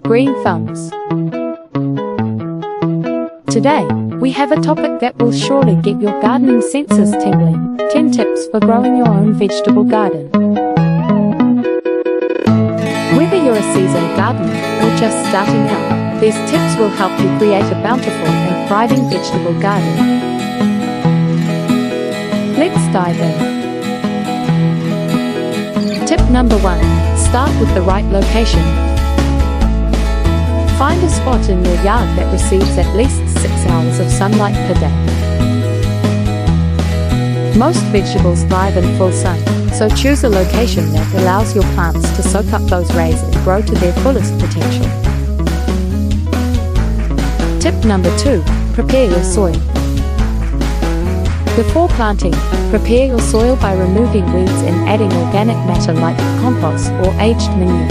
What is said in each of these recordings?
green thumbs. Today, we have a topic that will surely get your gardening senses tingling. 10 tips for growing your own vegetable garden. Whether you're a seasoned gardener or just starting out, these tips will help you create a bountiful and thriving vegetable garden. Let's dive in. Tip number 1. Start with the right location. Find a spot in your yard that receives at least 6 hours of sunlight per day. Most vegetables thrive in full sun, so choose a location that allows your plants to soak up those rays and grow to their fullest potential. Tip number 2. Prepare your soil. Before planting, prepare your soil by removing weeds and adding organic matter like compost or aged manure.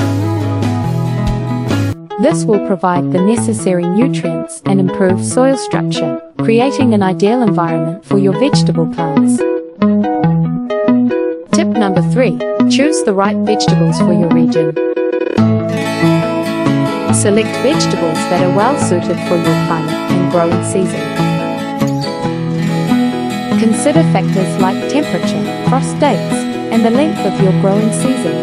This will provide the necessary nutrients and improve soil structure, creating an ideal environment for your vegetable plants. Tip number 3. Choose the right vegetables for your region. Select vegetables that are well suited for your climate and growing season. Consider factors like temperature, frost dates, and the length of your growing season.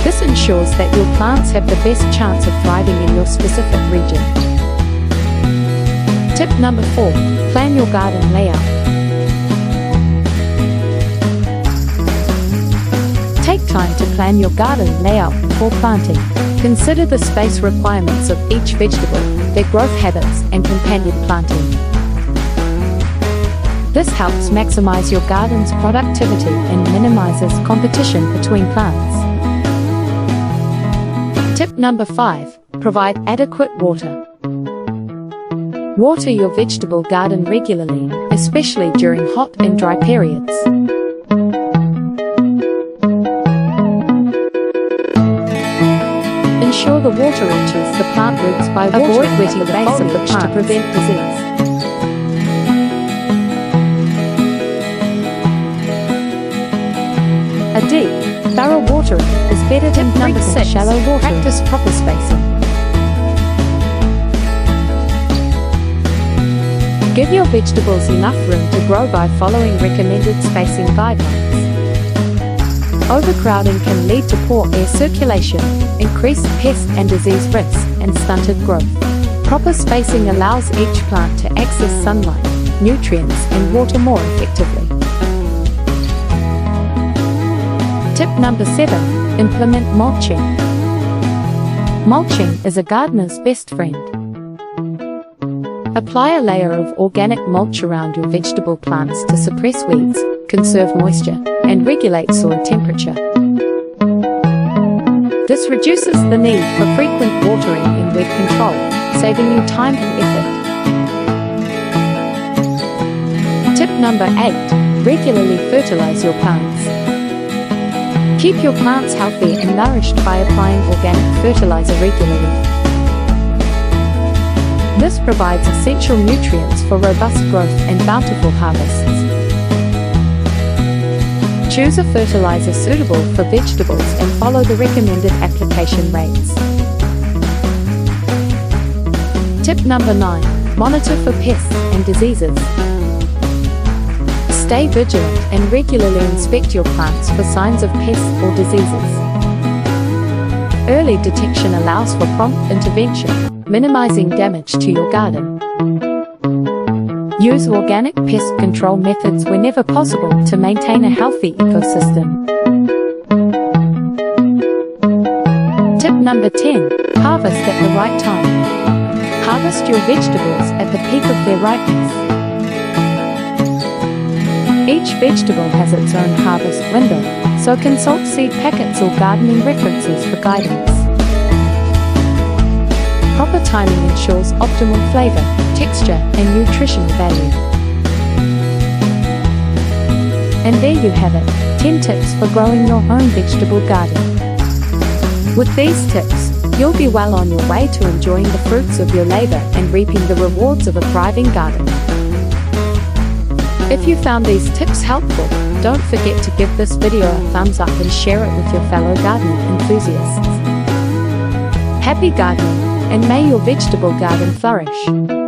This ensures that your plants have the best chance of thriving in your specific region. Tip number 4. Plan your garden layout. Take time to plan your garden layout before planting. Consider the space requirements of each vegetable, their growth habits, and companion planting. This helps maximize your garden's productivity and minimizes competition between plants. Tip number 5. Provide adequate water. Water your vegetable garden regularly, especially during hot and dry periods. Ensure the water reaches the plant roots by watering wetting the base of the plant to prevent disease. A deep, thorough watering is better than number 6. Shallow watering. Practice proper spacing. Give your vegetables enough room to grow by following recommended spacing guidelines. Overcrowding can lead to poor air circulation, increased pest and disease risk, and stunted growth. Proper spacing allows each plant to access sunlight, nutrients, and water more effectively. Tip number 7. Implement mulching. Mulching is a gardener's best friend. Apply a layer of organic mulch around your vegetable plants to suppress weeds, conserve moisture, and regulate soil temperature. This reduces the need for frequent watering and weed control, saving you time and effort. Tip number 8. Regularly fertilize your plants. Keep your plants healthy and nourished by applying organic fertilizer regularly. This provides essential nutrients for robust growth and bountiful harvests. Choose a fertilizer suitable for vegetables and follow the recommended application rates. Tip number 9. Monitor for pests and diseases. Stay vigilant and regularly inspect your plants for signs of pests or diseases. Early detection allows for prompt intervention, minimizing damage to your garden. Use organic pest control methods whenever possible to maintain a healthy ecosystem. Tip number 10. Harvest at the right time. Harvest your vegetables at the peak of their ripeness. Each vegetable has its own harvest window, so consult seed packets or gardening references for guidance. Proper timing ensures optimal flavor, texture, and nutrition value. And there you have it, 10 tips for growing your own vegetable garden. With these tips, you'll be well on your way to enjoying the fruits of your labor and reaping the rewards of a thriving garden. If you found these tips helpful, don't forget to give this video a thumbs up and share it with your fellow gardening enthusiasts. Happy gardening, and may your vegetable garden flourish.